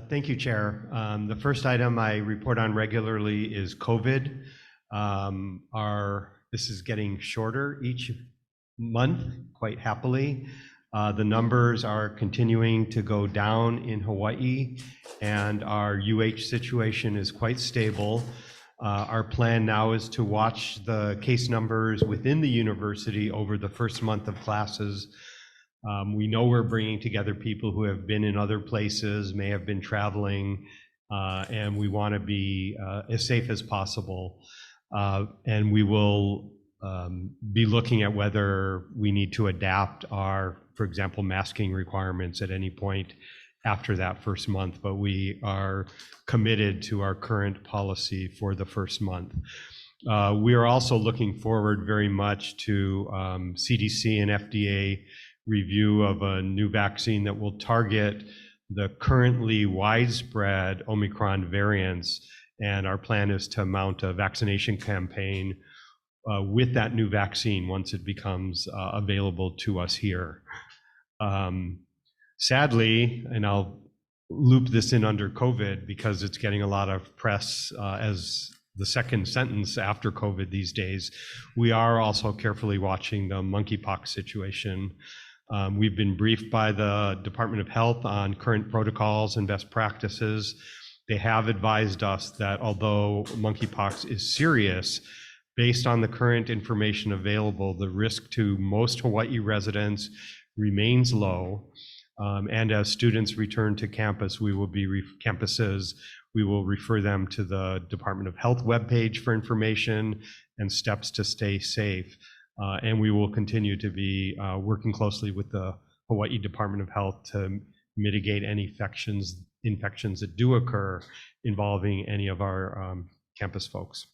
Thank you, Chair. The first item I report on regularly is COVID. This is getting shorter each month, quite happily. The numbers are continuing to go down in Hawaii, and our UH situation is quite stable. Our plan now is to watch the case numbers within the university over the first month of classes. We know we're bringing together people who have been in other places, may have been traveling, and we want to be as safe as possible. And we will be looking at whether we need to adapt our, for example, masking requirements at any point after that first month, but we are committed to our current policy for the first month. We are also looking forward very much to CDC and FDA review of a new vaccine that will target the currently widespread Omicron variants, and our plan is to mount a vaccination campaign with that new vaccine once it becomes available to us here. Sadly, and I'll loop this in under COVID because it's getting a lot of press as the second sentence after COVID these days, we are also carefully watching the monkeypox situation. We've been briefed by the Department of Health on current protocols and best practices. They have advised us that although monkeypox is serious, based on the current information available, the risk to most Hawaii residents remains low. And as students return to campus, we will refer them to the Department of Health webpage for information and steps to stay safe. And we will continue to be working closely with the Hawaii Department of Health to mitigate any infections that do occur involving any of our campus folks.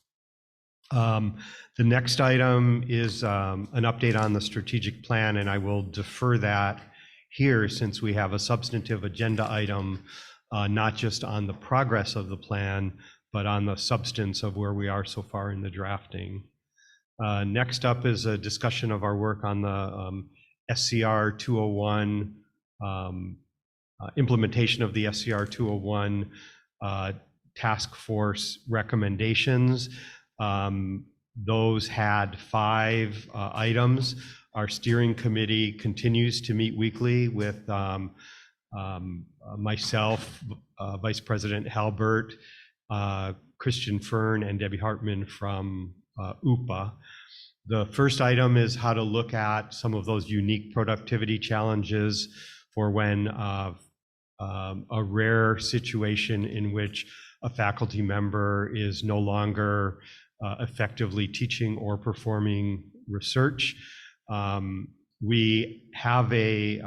The next item is an update on the strategic plan, and I will defer that here since we have a substantive agenda item, not just on the progress of the plan, but on the substance of where we are so far in the drafting. Next up is a discussion of our work on the SCR 201, implementation of the SCR 201 task force recommendations. Those had 5 items. Our steering committee continues to meet weekly with myself, Vice President Halbert, Christian Fern, and Debbie Hartman from UPA. The first item is how to look at some of those unique productivity challenges for when a rare situation in which a faculty member is no longer effectively teaching or performing research. We have a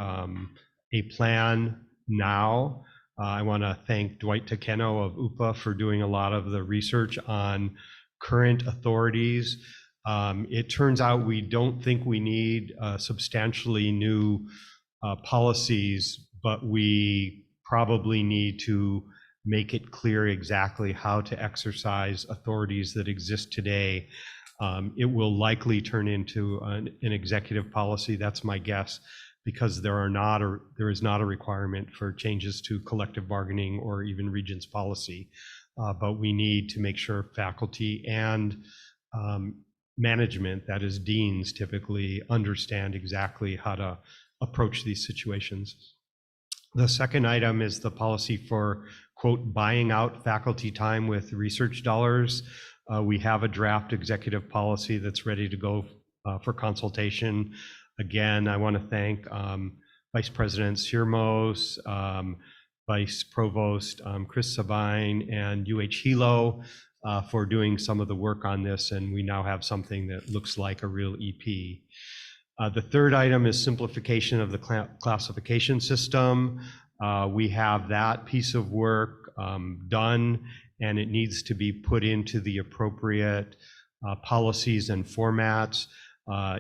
plan now. I want to thank Dwight Takeno of UPA for doing a lot of the research on current authorities. It turns out we don't think we need substantially new policies, but we probably need to make it clear exactly how to exercise authorities that exist today. It will likely turn into an executive policy, that's my guess, because there is not a requirement for changes to collective bargaining or even Regents policy. But we need to make sure faculty and management, that is deans typically, understand exactly how to approach these situations. The second item is the policy for, quote, buying out faculty time with research dollars. We have a draft executive policy that's ready to go for consultation. Again, I want to thank Vice President Sirmos, Vice Provost Chris Sabine, and UH Hilo for doing some of the work on this, and we now have something that looks like a real EP. The third item is simplification of the classification system. We have that piece of work done, and it needs to be put into the appropriate policies and formats.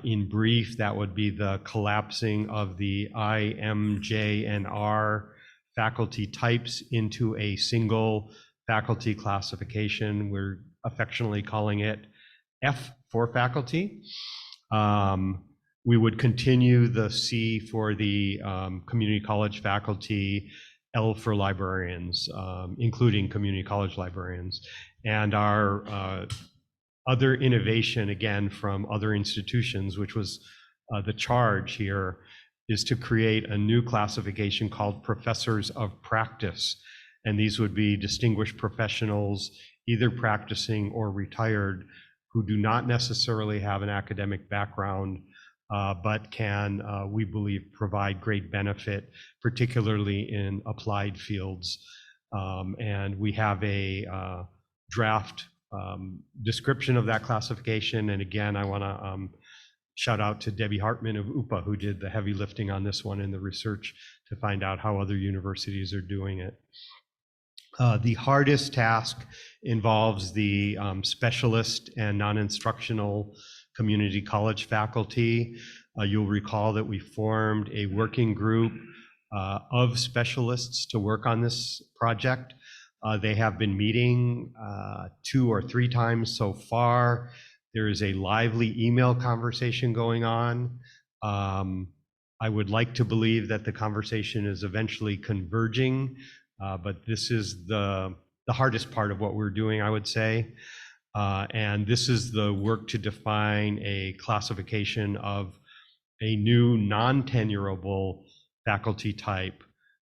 In brief, that would be the collapsing of the I, M, J, and R faculty types into a single faculty classification. We're affectionately calling it F for faculty. We would continue the C for the community college faculty L for librarians, including community college librarians. And our other innovation, again, from other institutions, which was the charge here, is to create a new classification called Professors of Practice. And these would be distinguished professionals, either practicing or retired, who do not necessarily have an academic background, but can, we believe, provide great benefit, particularly in applied fields. And we have a draft description of that classification. And again, I want to shout out to Debbie Hartman of UPA, who did the heavy lifting on this one in the research to find out how other universities are doing it. The hardest task involves the specialist and non-instructional community college faculty. You'll recall that we formed a working group of specialists to work on this project. They have been meeting 2 or 3 times so far. There is a lively email conversation going on. I would like to believe that the conversation is eventually converging, but this is the hardest part of what we're doing, I would say. And this is the work to define a classification of a new non-tenurable faculty type.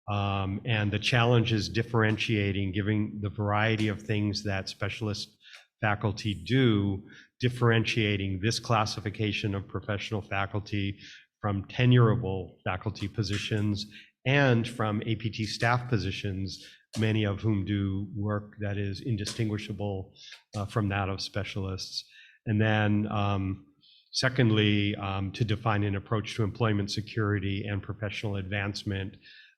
And the challenge is differentiating, given the variety of things that specialist faculty do, differentiating this classification of professional faculty from tenurable faculty positions and from APT staff positions, many of whom do work that is indistinguishable from that of specialists. And then secondly, to define an approach to employment security and professional advancement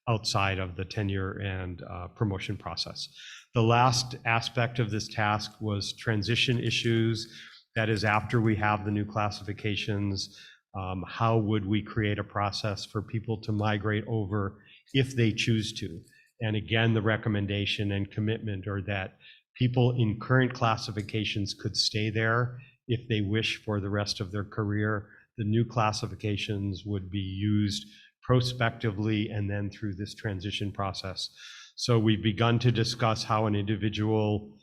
outside of the tenure and promotion process. The last aspect of this task was transition issues. That is, after we have the new classifications, how would we create a process for people to migrate over if they choose to? And again, the recommendation and commitment are that people in current classifications could stay there if they wish for the rest of their career. The new classifications would be used prospectively and then through this transition process. So we've begun to discuss how an individual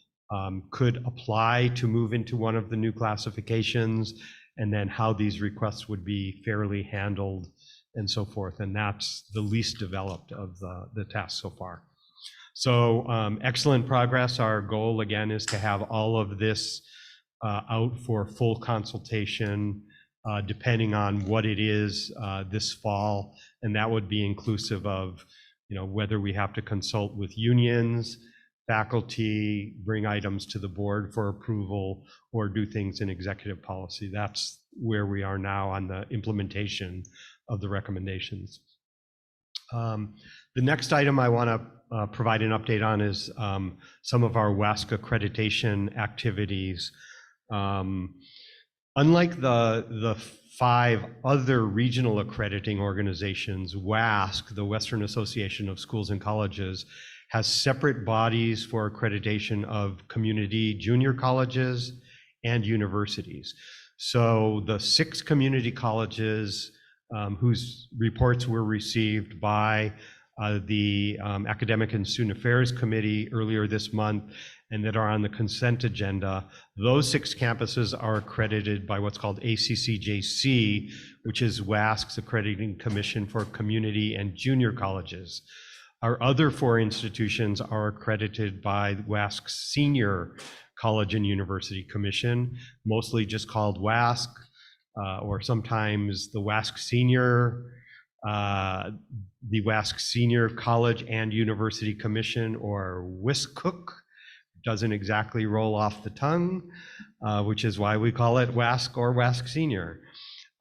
could apply to move into one of the new classifications, and then how these requests would be fairly handled and so forth. And that's the least developed of the tasks so far. So excellent progress. Our goal, again, is to have all of this out for full consultation, depending on what it is this fall. And that would be inclusive of, whether we have to consult with unions, faculty, bring items to the board for approval, or do things in executive policy. That's where we are now on the implementation of the recommendations. The next item I want to provide an update on is some of our WASC accreditation activities. Unlike the 5 other regional accrediting organizations, WASC, the Western Association of Schools and Colleges, has separate bodies for accreditation of community junior colleges and universities. So the 6 community colleges whose reports were received by the Academic and Student Affairs Committee earlier this month and that are on the consent agenda, those 6 campuses are accredited by what's called ACCJC, which is WASC's Accrediting Commission for Community and Junior Colleges. Our other 4 institutions are accredited by WASC's Senior College and University Commission, mostly just called WASC, or sometimes the WASC Senior, the WASC Senior College and University Commission, or WSCOOC. Doesn't exactly roll off the tongue, which is why we call it WASC or WASC Senior.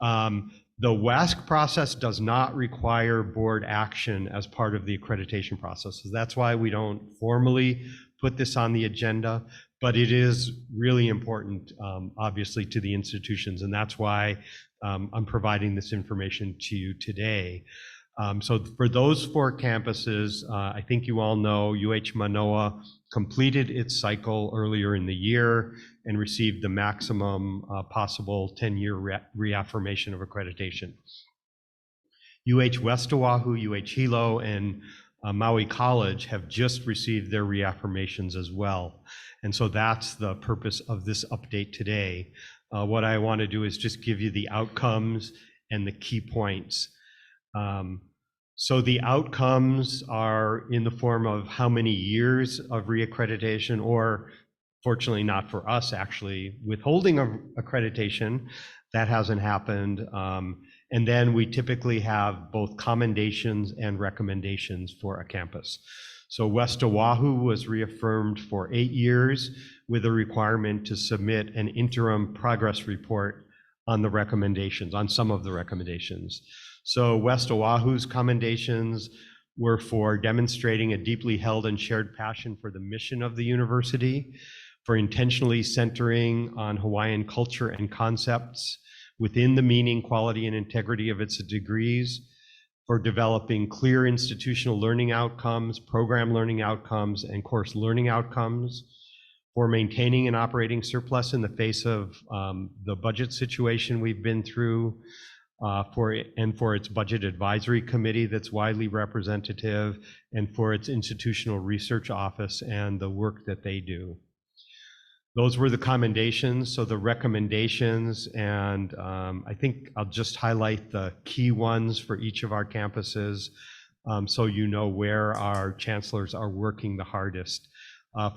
The WASC process does not require board action as part of the accreditation process. So that's why we don't formally put this on the agenda, but it is really important, obviously, to the institutions, and that's why I'm providing this information to you today. So for those 4 campuses, I think you all know UH Mānoa completed its cycle earlier in the year and received the maximum possible 10-year reaffirmation of accreditation. UH West Oʻahu, UH Hilo, and Maui College have just received their reaffirmations as well. And so that's the purpose of this update today. What I want to do is just give you the outcomes and the key points. So the outcomes are in the form of how many years of reaccreditation, or fortunately not for us actually, withholding of accreditation. That hasn't happened. And then we typically have both commendations and recommendations for a campus. So West Oʻahu was reaffirmed for 8 years with a requirement to submit an interim progress report on the recommendations, on some of the recommendations. So West Oʻahu's commendations were for demonstrating a deeply held and shared passion for the mission of the university, for intentionally centering on Hawaiian culture and concepts within the meaning, quality, and integrity of its degrees, for developing clear institutional learning outcomes, program learning outcomes, and course learning outcomes, for maintaining an operating surplus in the face of the budget situation we've been through, for its budget advisory committee that's widely representative, and for its institutional research office and the work that they do. Those were the commendations. So the recommendations, and I think I'll just highlight the key ones for each of our campuses, so you know where our chancellors are working the hardest.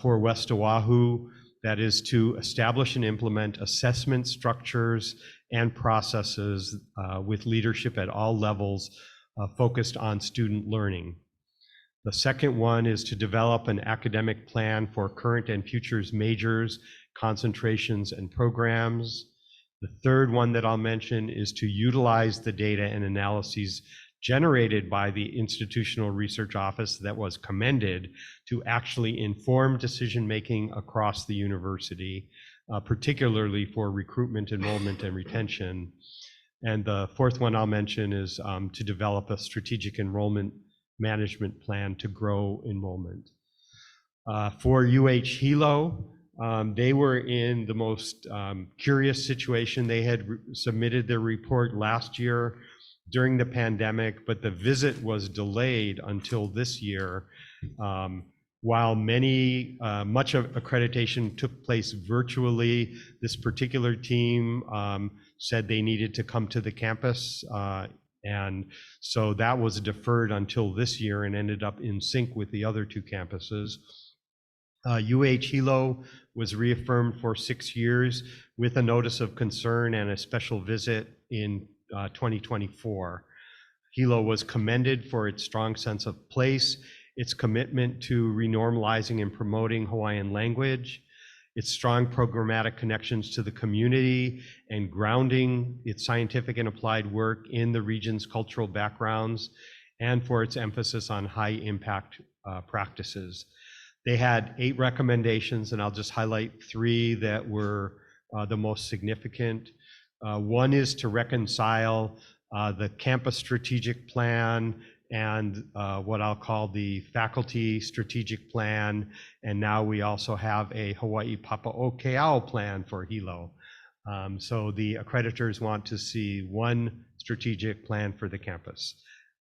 For West Oʻahu, that is to establish and implement assessment structures and processes with leadership at all levels focused on student learning. The second one is to develop an academic plan for current and futures majors, concentrations, and programs. The third one that I'll mention is to utilize the data and analyses generated by the Institutional Research Office that was commended to actually inform decision-making across the university, particularly for recruitment, enrollment, and retention. And the fourth one I'll mention is to develop a strategic enrollment management plan to grow enrollment. For UH Hilo, they were in the most curious situation. They had submitted their report last year during the pandemic, but the visit was delayed until this year. While much of accreditation took place virtually, this particular team said they needed to come to the campus, and so that was deferred until this year and ended up in sync with the other two campuses. UH Hilo was reaffirmed for 6 years with a notice of concern and a special visit in 2024. Hilo was commended for its strong sense of place, its commitment to renormalizing and promoting Hawaiian language, its strong programmatic connections to the community, and grounding its scientific and applied work in the region's cultural backgrounds, and for its emphasis on high impact practices. They had 8 recommendations, and I'll just highlight 3 that were the most significant. One is to reconcile the campus strategic plan and what I'll call the faculty strategic plan, and now we also have a Hawaii Papaʻokeʻao plan for Hilo. So the accreditors want to see one strategic plan for the campus.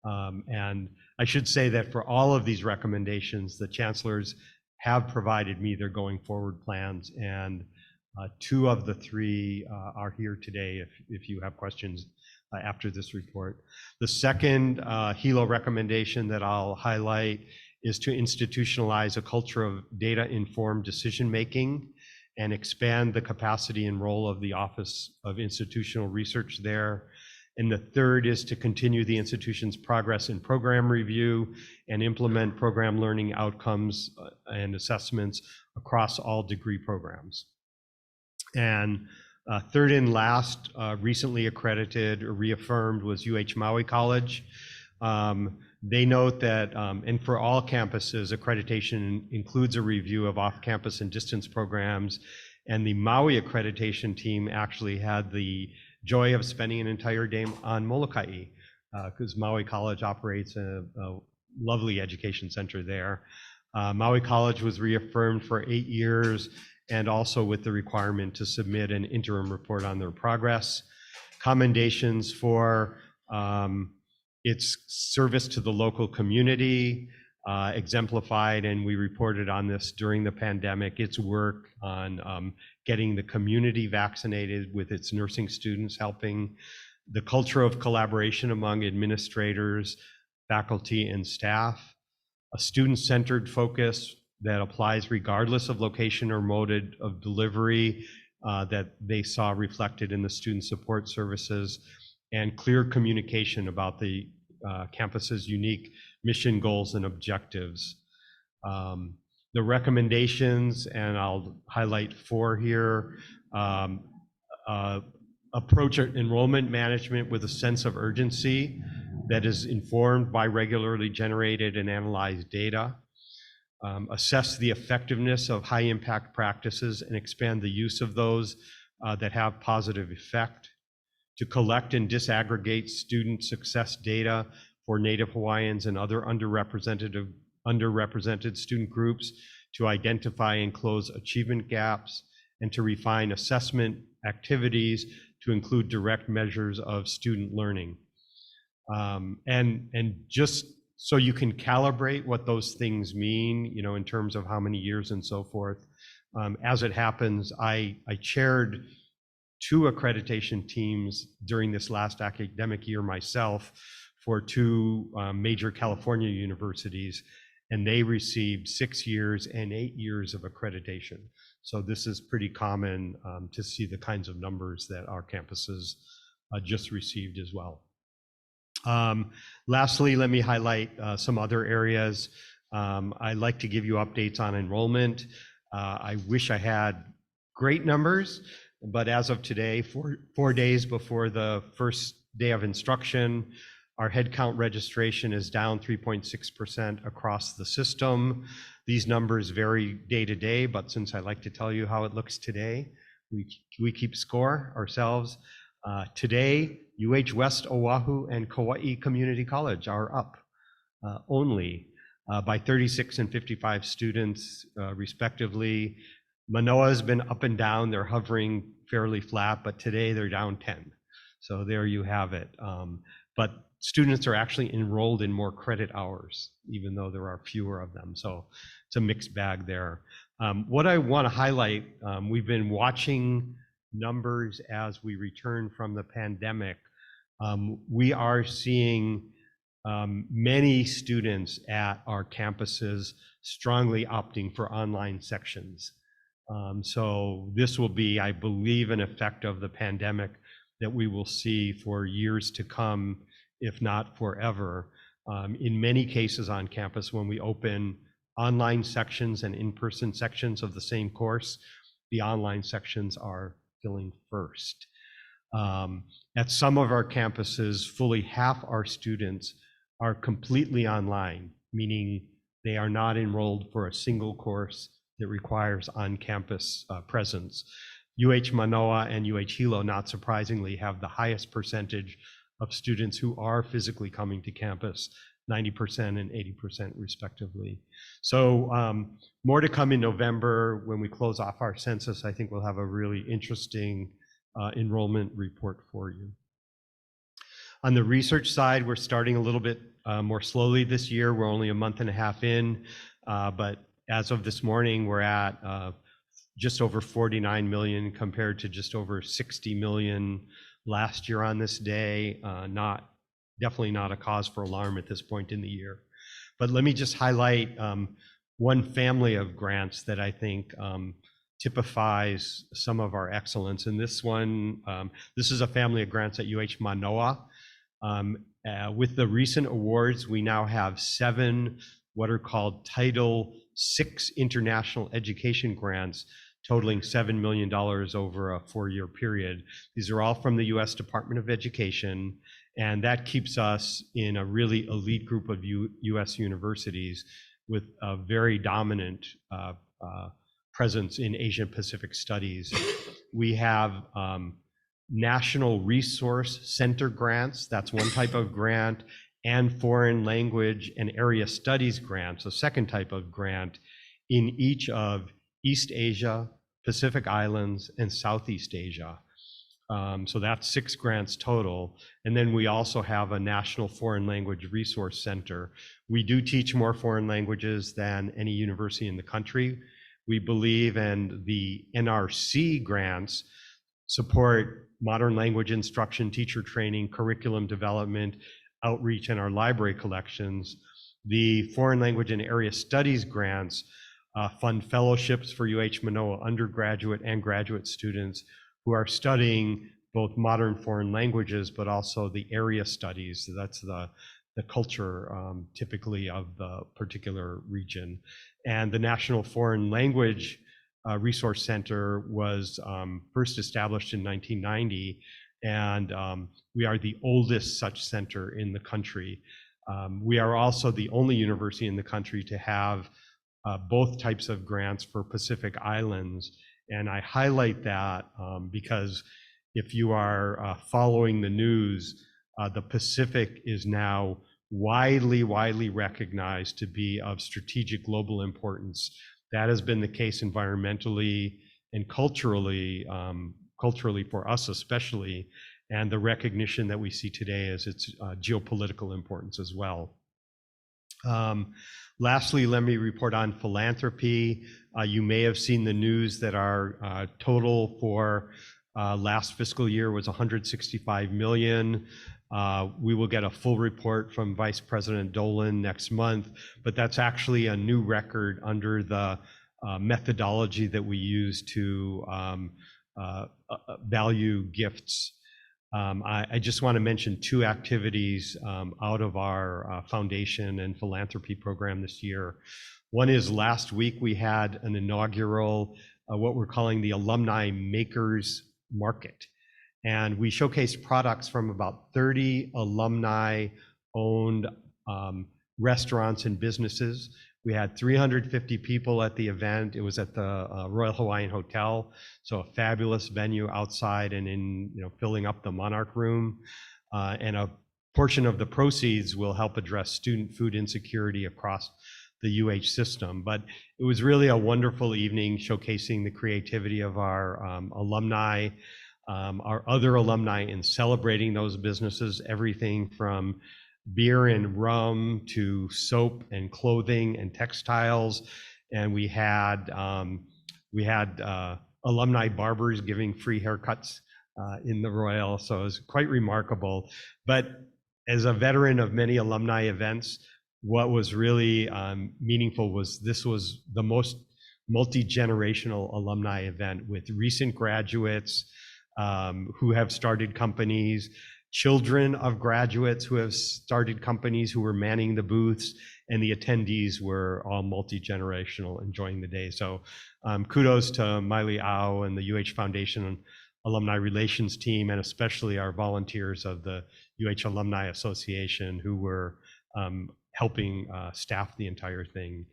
And I should say that for all of these recommendations, the chancellors have provided me their going forward plans, and 2 of the 3 are here today if you have questions after this report. The second Hilo recommendation that I'll highlight is to institutionalize a culture of data-informed decision-making and expand the capacity and role of the Office of Institutional Research there. And the third is to continue the institution's progress in program review and implement program learning outcomes and assessments across all degree programs. And third and last, recently accredited or reaffirmed was UH Maui College. They note that, and for all campuses, accreditation includes a review of off-campus and distance programs, and the Maui accreditation team actually had the joy of spending an entire day on Molokaʻi, because Maui College operates a lovely education center there. Maui College was reaffirmed for 8 years, and also with the requirement to submit an interim report on their progress. Commendations for its service to the local community, exemplified, and we reported on this during the pandemic, its work on getting the community vaccinated with its nursing students, helping the culture of collaboration among administrators, faculty, and staff, a student-centered focus that applies regardless of location or mode of delivery that they saw reflected in the student support services, and clear communication about the campus's unique mission, goals, and objectives. The recommendations, and I'll highlight 4 here, approach enrollment management with a sense of urgency that is informed by regularly generated and analyzed data. Assess the effectiveness of high impact practices and expand the use of those that have positive effect. To collect and disaggregate student success data for Native Hawaiians and other underrepresented student groups to identify and close achievement gaps, and to refine assessment activities to include direct measures of student learning. And just so you can calibrate what those things mean, you know, in terms of how many years and so forth. As it happens, I chaired 2 accreditation teams during this last academic year myself for 2 major California universities, and they received 6 years and 8 years of accreditation. So this is pretty common to see the kinds of numbers that our campuses just received as well. Lastly, let me highlight some other areas. I'd like to give you updates on enrollment. I wish I had great numbers, but as of today, 4 days before the first day of instruction, our headcount registration is down 3.6% across the system. These numbers vary day to day, but since I like to tell you how it looks today, we keep score ourselves. Today, UH West Oʻahu and Kauai Community College are up only by 36 and 55 students respectively. Manoa has been up and down. They're hovering fairly flat, but today they're down 10. So there you have it. But students are actually enrolled in more credit hours, even though there are fewer of them. So it's a mixed bag there. What I want to highlight, we've been watching numbers as we return from the pandemic. We are seeing many students at our campuses strongly opting for online sections. So this will be, I believe, an effect of the pandemic that we will see for years to come, if not forever. In many cases on campus, when we open online sections and in-person sections of the same course, the online sections are filling first. At some of our campuses, fully half our students are completely online, meaning they are not enrolled for a single course that requires on-campus presence. UH Mānoa and UH Hilo, not surprisingly, have the highest percentage of students who are physically coming to campus, 90% and 80% respectively. So more to come in November when we close off our census. I think we'll have a really interesting enrollment report for you. On the research side, we're starting a little bit more slowly this year. We're only a month and a half in, but as of this morning, we're at just over 49 million compared to just over 60 million last year on this day. Definitely not a cause for alarm at this point in the year. But let me just highlight one family of grants that I think typifies some of our excellence. And this one, this is a family of grants at UH Mānoa. With the recent awards, we now have 7 what are called Title VI international education grants totaling $7 million over a 4-year period. These are all from the U.S. Department of Education, and that keeps us in a really elite group of U.S. universities with a very dominant presence in Asian Pacific studies. We have National Resource Center grants, that's one type of grant, and foreign language and area studies grants, a second type of grant, in each of East Asia, Pacific Islands, and Southeast Asia. So that's 6 grants total. And then we also have a National Foreign Language Resource Center. We do teach more foreign languages than any university in the country. We believe, and the NRC grants support modern language instruction, teacher training, curriculum development, outreach, and our library collections. The Foreign Language and Area Studies grants fund fellowships for UH Mānoa undergraduate and graduate students who are studying both modern foreign languages, but also the area studies. So that's the culture typically of the particular region. And the National Foreign Language Resource Center was first established in 1990, and we are the oldest such center in the country. We are also the only university in the country to have both types of grants for Pacific Islands. And I highlight that because if you are following the news, the Pacific is now widely recognized to be of strategic global importance. That has been the case environmentally and culturally for us especially, and the recognition that we see today is its geopolitical importance as well. Lastly, let me report on philanthropy. You may have seen the news that our total for last fiscal year was $165 million. We will get a full report from Vice President Dolan next month, but that's actually a new record under the methodology that we use to value gifts. I just want to mention 2 activities out of our foundation and philanthropy program this year. One is last week we had an inaugural, what we're calling the Alumni Makers Market. And we showcased products from about 30 alumni-owned restaurants and businesses. We had 350 people at the event. It was at the Royal Hawaiian Hotel, so a fabulous venue outside and in, filling up the Monarch Room. And a portion of the proceeds will help address student food insecurity across the UH system. But it was really a wonderful evening showcasing the creativity of our alumni, our other alumni in celebrating those businesses, everything from beer and rum to soap and clothing and textiles. And we had alumni barbers giving free haircuts in the Royal, so it was quite remarkable. But as a veteran of many alumni events, what was really meaningful was this was the most multi-generational alumni event with recent graduates who have started companies, children of graduates who have started companies who were manning the booths, and the attendees were all multi-generational, enjoying the day. So kudos to Miley Au and the UH Foundation Alumni Relations team, and especially our volunteers of the UH Alumni Association who were helping staff the entire thing.